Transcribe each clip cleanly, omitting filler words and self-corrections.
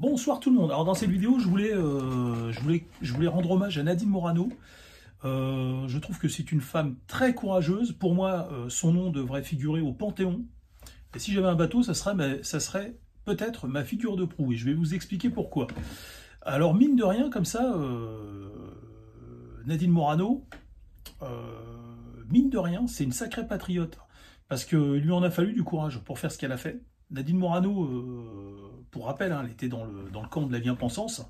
Bonsoir tout le monde. Alors dans cette vidéo, je voulais rendre hommage à Nadine Morano. Je trouve que c'est une femme très courageuse. Pour moi, son nom devrait figurer au Panthéon. Et si j'avais un bateau, ça serait peut-être ma figure de proue. Et je vais vous expliquer pourquoi. Alors mine de rien, comme ça, Nadine Morano, mine de rien, c'est une sacrée patriote. Parce qu'il lui en a fallu du courage pour faire ce qu'elle a fait. Nadine Morano, pour rappel, hein, elle était dans le camp de la bien-pensance.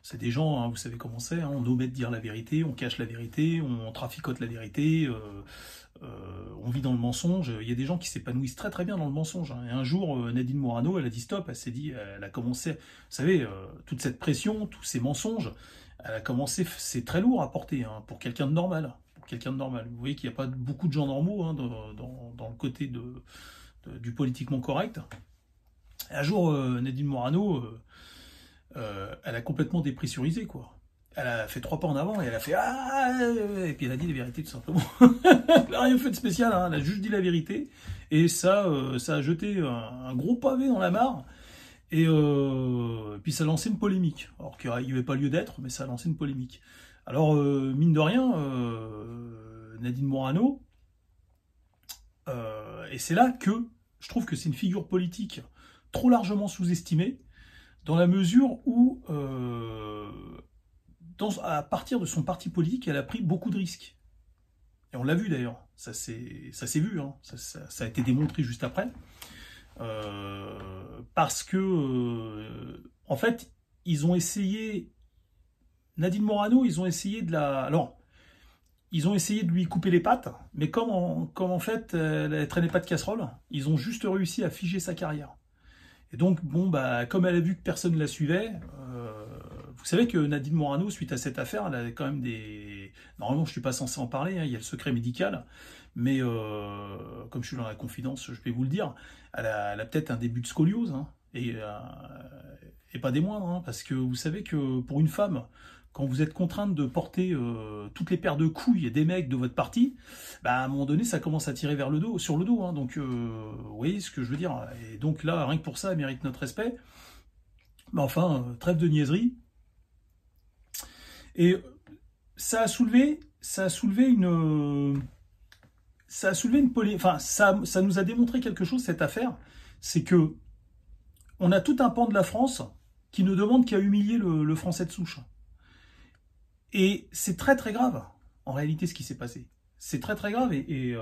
C'est des gens, hein, vous savez comment c'est, hein, on omet de dire la vérité, on cache la vérité, on traficote la vérité, on vit dans le mensonge. Il y a des gens qui s'épanouissent très très bien dans le mensonge. Hein. Et un jour, Nadine Morano, elle a dit stop, elle s'est dit, elle a commencé, vous savez, toute cette pression, tous ces mensonges, elle a commencé, c'est très lourd à porter hein, pour quelqu'un de normal. Pour quelqu'un de normal. Vous voyez qu'il n'y a pas beaucoup de gens normaux hein, dans le côté du politiquement correct. Et un jour, Nadine Morano, elle a complètement dépressurisé, quoi. Elle a fait 3 pas en avant et elle a fait ah et puis elle a dit la vérité tout simplement. Elle n'a rien fait de spécial, hein, elle a juste dit la vérité et ça a jeté un gros pavé dans la mare et puis ça a lancé une polémique. Alors qu'il n'y avait pas lieu d'être, mais ça a lancé une polémique. Alors mine de rien, Nadine Morano, et c'est là que je trouve que c'est une figure politique trop largement sous-estimée, dans la mesure où, à partir de son parti politique, elle a pris beaucoup de risques. Et on l'a vu d'ailleurs, ça s'est vu, hein. Ça a été démontré juste après. Parce que, en fait, ils ont essayé, Nadine Morano, ils ont essayé de la... Alors, ils ont essayé de lui couper les pattes, mais comme en fait, elle traînait pas de casserole, ils ont juste réussi à figer sa carrière. Et donc, bon, bah, comme elle a vu que personne ne la suivait, vous savez que Nadine Morano, suite à cette affaire, elle a quand même des... Normalement, je suis pas censé en parler, hein, il y a le secret médical, mais comme je suis dans la confidence, je vais vous le dire, elle a peut-être un début de scoliose, hein, et pas des moindres, hein, parce que vous savez que pour une femme, quand vous êtes contrainte de porter toutes les paires de couilles des mecs de votre parti, bah, à un moment donné, ça commence à tirer vers le dos, sur le dos. Hein, donc, vous voyez ce que je veux dire. Et donc là, rien que pour ça, elle mérite notre respect. Mais enfin, trêve de niaiserie. Et ça a soulevé une polémique. Enfin, ça nous a démontré quelque chose, cette affaire. C'est que on a tout un pan de la France qui ne demande qu'à humilier le Français de souche. Et c'est très très grave, en réalité, ce qui s'est passé. C'est très très grave, et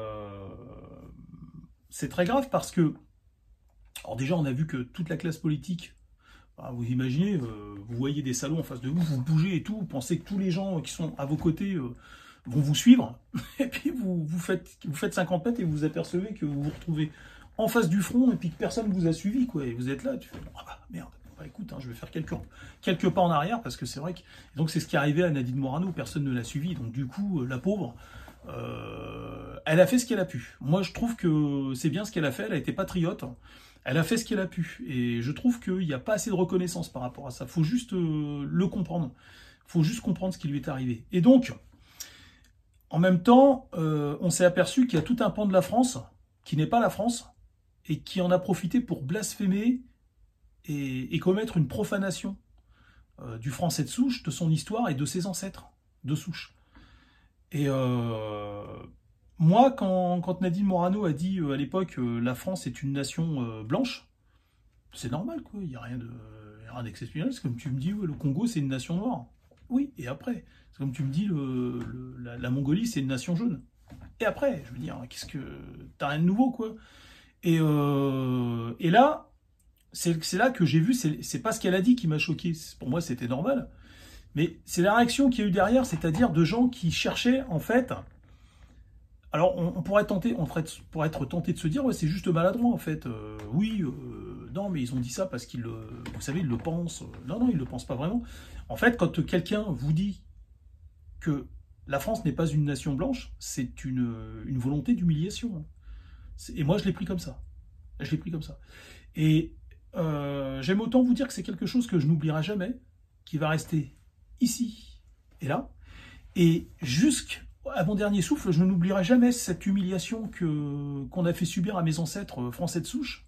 c'est très grave parce que, alors déjà, on a vu que toute la classe politique, bah, vous imaginez, vous voyez des salons en face de vous, vous bougez et tout, vous pensez que tous les gens qui sont à vos côtés vont vous suivre, et puis vous faites 50 mètres et vous apercevez que vous vous retrouvez en face du front et puis que personne ne vous a suivi, quoi, et vous êtes là, tu fais, ah bah merde. Bah, écoute, hein, je vais faire quelques pas en arrière parce que c'est vrai que... Donc c'est ce qui est arrivé à Nadine Morano, personne ne l'a suivi, donc du coup, la pauvre, elle a fait ce qu'elle a pu. Moi, je trouve que c'est bien ce qu'elle a fait, elle a été patriote, elle a fait ce qu'elle a pu, et je trouve qu'il n'y a pas assez de reconnaissance par rapport à ça, faut juste le comprendre, faut juste comprendre ce qui lui est arrivé. Et donc, en même temps, on s'est aperçu qu'il y a tout un pan de la France qui n'est pas la France, et qui en a profité pour blasphémer et commettre une profanation du français de souche, de son histoire et de ses ancêtres de souche. Et moi, quand Nadine Morano a dit à l'époque la France est une nation blanche, c'est normal, quoi. Il n'y a rien d'exceptionnel. C'est comme tu me dis, ouais, le Congo c'est une nation noire. Oui, et après, c'est comme tu me dis, la Mongolie c'est une nation jaune. Et après, je veux dire, qu'est-ce que... T'as rien de nouveau, quoi. Et là, c'est là que j'ai vu, c'est pas ce qu'elle a dit qui m'a choqué, pour moi c'était normal, mais c'est la réaction qu'il y a eu derrière, c'est-à-dire de gens qui cherchaient en fait, alors on pourrait être tenté de se dire, ouais c'est juste maladroit en fait, oui, non mais ils ont dit ça parce qu'ils le, vous savez, ils le pensent, non ils le pensent pas vraiment, en fait quand quelqu'un vous dit que la France n'est pas une nation blanche, c'est une volonté d'humiliation, et moi je l'ai pris comme ça, et j'aime autant vous dire que c'est quelque chose que je n'oublierai jamais, qui va rester ici et là, et jusqu'à mon dernier souffle, je n'oublierai jamais cette humiliation qu'on a fait subir à mes ancêtres français de souche,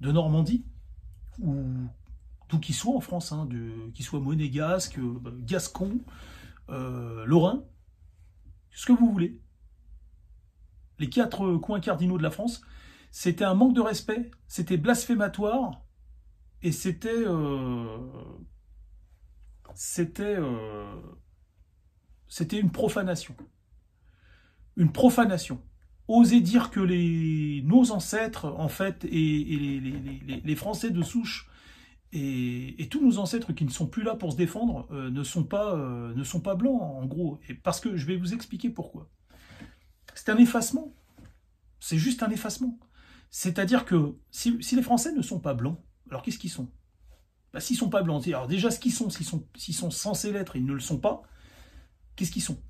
de Normandie, où d'où qu'ils soient en France, hein, qu'ils soient monégasques, gascons, lorrains, ce que vous voulez. Les 4 coins cardinaux de la France, c'était un manque de respect, c'était blasphématoire, et c'était une profanation. Une profanation. Oser dire que nos ancêtres, en fait, et les Français de souche, et tous nos ancêtres qui ne sont plus là pour se défendre, ne sont pas blancs, en gros. Et parce que je vais vous expliquer pourquoi. C'est un effacement. C'est juste un effacement. C'est-à-dire que si les Français ne sont pas blancs, alors qu'est-ce qu'ils sont? Bah, s'ils ne sont pas blancs, alors déjà ce qu'ils sont, s'ils sont censés l'être, ils ne le sont pas, qu'est-ce qu'ils sont?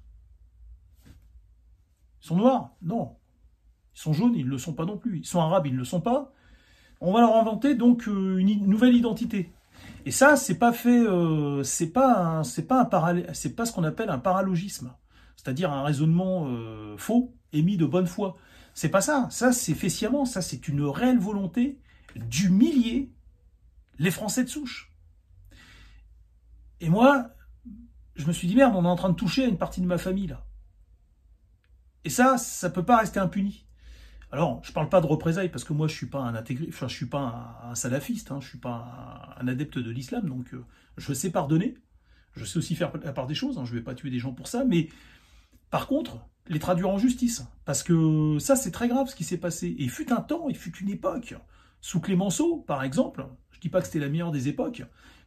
Ils sont noirs? Non. Ils sont jaunes? Ils ne le sont pas non plus. Ils sont arabes? Ils ne le sont pas. On va leur inventer donc une nouvelle identité. Et ça, c'est pas fait, c'est pas ce qu'on appelle un paralogisme, c'est-à-dire un raisonnement faux émis de bonne foi. C'est pas ça. Ça, c'est fait sciemment. Ça, c'est une réelle volonté d'humilier les Français de souche. Et moi, je me suis dit, merde, on est en train de toucher à une partie de ma famille, là. Et ça peut pas rester impuni. Alors, je parle pas de représailles, parce que moi, je suis pas un intégré, enfin, je suis pas un salafiste, hein, je suis pas un adepte de l'islam, donc je sais pardonner, je sais aussi faire la part des choses, hein, je vais pas tuer des gens pour ça, mais par contre, les traduire en justice, parce que ça, c'est très grave ce qui s'est passé. Et il fut un temps, il fut une époque, sous Clémenceau, par exemple, je dis pas que c'était la meilleure des époques,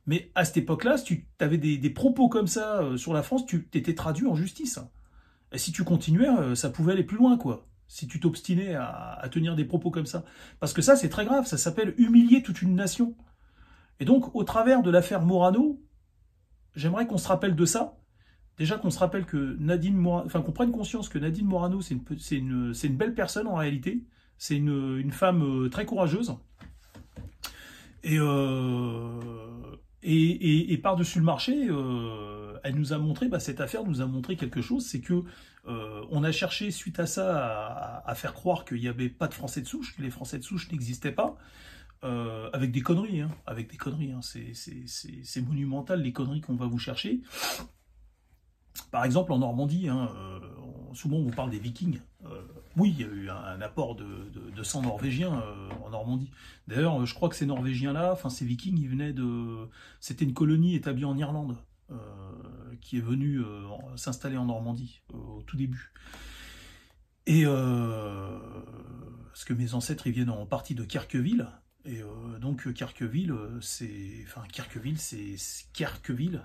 mais à cette époque-là, si tu avais des propos comme ça sur la France, tu t'étais traduit en justice. Et si tu continuais, ça pouvait aller plus loin, quoi. Si tu t'obstinais à tenir des propos comme ça. Parce que ça, c'est très grave, ça s'appelle humilier toute une nation. Et donc, au travers de l'affaire Morano, j'aimerais qu'on se rappelle de ça. Déjà qu'on se rappelle que qu'on prenne conscience que Nadine Morano, c'est une belle personne en réalité. C'est une femme très courageuse. Et par-dessus le marché, elle nous a montré, cette affaire nous a montré quelque chose, c'est que on a cherché suite à ça à faire croire qu'il n'y avait pas de Français de souche, que les Français de souche n'existaient pas, avec des conneries, hein, c'est monumental les conneries qu'on va vous chercher. Par exemple en Normandie, hein, souvent on vous parle des Vikings. Oui, il y a eu un apport de sang norvégien en Normandie. D'ailleurs, je crois que ces Norvégiens-là, enfin ces Vikings, ils venaient c'était une colonie établie en Irlande, qui est venue s'installer en Normandie au tout début. Et parce que mes ancêtres, ils viennent en partie de Kerqueville. Et donc Kerqueville, Kerqueville,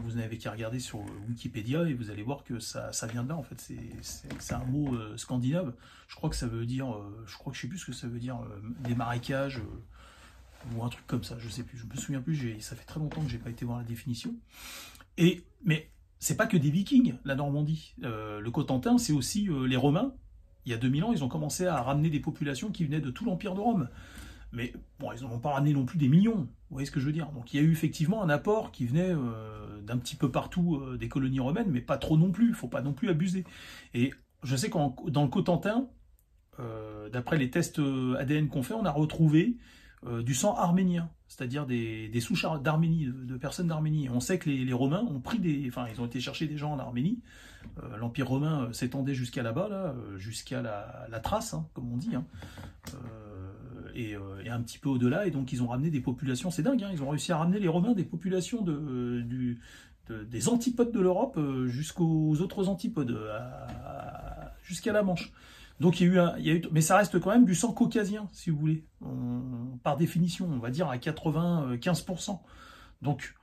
vous n'avez qu'à regarder sur Wikipédia et vous allez voir que ça vient de là en fait. C'est un mot scandinave. Je crois que ça veut dire, je sais plus ce que ça veut dire, des marécages ou un truc comme ça. Je sais plus, je me souviens plus. Ça fait très longtemps que j'ai pas été voir la définition. Mais c'est pas que des Vikings, la Normandie. Le Cotentin, c'est aussi les Romains. Il y a 2000 ans, ils ont commencé à ramener des populations qui venaient de tout l'Empire de Rome. Mais bon, ils n'en ont pas ramené non plus des millions, vous voyez ce que je veux dire. Donc il y a eu effectivement un apport qui venait d'un petit peu partout des colonies romaines, mais pas trop non plus, il ne faut pas non plus abuser. Et je sais que dans le Cotentin, d'après les tests ADN qu'on fait, on a retrouvé du sang arménien, c'est-à-dire des souches d'Arménie, de personnes d'Arménie. Et on sait que les Romains ont ils ont été chercher des gens en Arménie. L'Empire romain s'étendait jusqu'à là-bas, là, jusqu'à la Thrace, hein, comme on dit, hein. Et un petit peu au-delà, et donc ils ont ramené des populations, c'est dingue, hein, ils ont réussi à ramener les Romains des populations des antipodes de l'Europe jusqu'aux autres antipodes, jusqu'à la Manche. Donc il y a eu, mais ça reste quand même du sang caucasien, si vous voulez, par définition, on va dire à 95%. Donc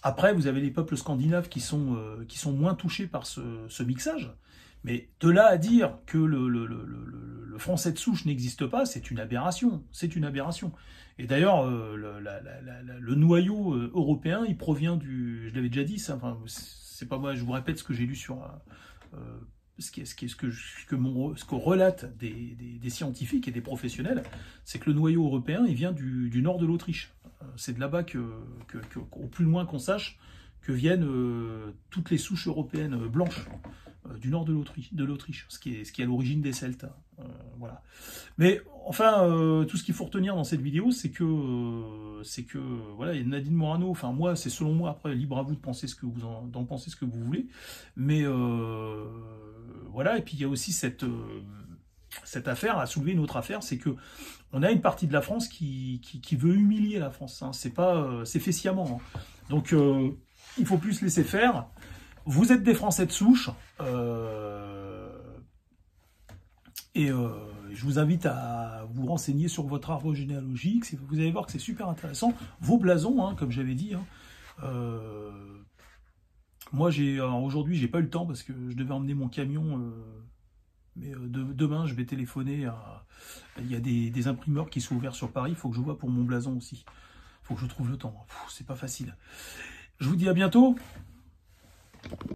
après, vous avez les peuples scandinaves qui sont moins touchés par ce mixage. Mais de là à dire que le français de souche n'existe pas, c'est une aberration. C'est une aberration. Et d'ailleurs, le noyau européen, il provient je l'avais déjà dit, ça. Enfin, c'est pas moi. Je vous répète ce que j'ai lu sur ce que relatent des scientifiques et des professionnels, c'est que le noyau européen, il vient du nord de l'Autriche. C'est de là-bas au plus loin qu'on sache que viennent toutes les souches européennes blanches du nord de l'Autriche, ce qui est à l'origine des Celtes. Voilà. Mais enfin, tout ce qu'il faut retenir dans cette vidéo, c'est que voilà, il y a Nadine Morano. Enfin, moi, c'est selon moi. Après, libre à vous de penser d'en penser ce que vous voulez. Mais voilà. Et puis il y a aussi cette affaire a soulevé une autre affaire, c'est que on a une partie de la France qui veut humilier la France. Hein. C'est fait sciemment. Hein. Donc il faut plus laisser faire. Vous êtes des Français de souche, et je vous invite à vous renseigner sur votre arbre généalogique. Vous allez voir que c'est super intéressant. Vos blasons, hein, comme j'avais dit. Hein. Moi, aujourd'hui, j'ai pas eu le temps parce que je devais emmener mon camion. Mais demain, je vais téléphoner à... Il y a des imprimeurs qui sont ouverts sur Paris. Il faut que je vois pour mon blason aussi. Il faut que je trouve le temps. C'est pas facile. Je vous dis à bientôt.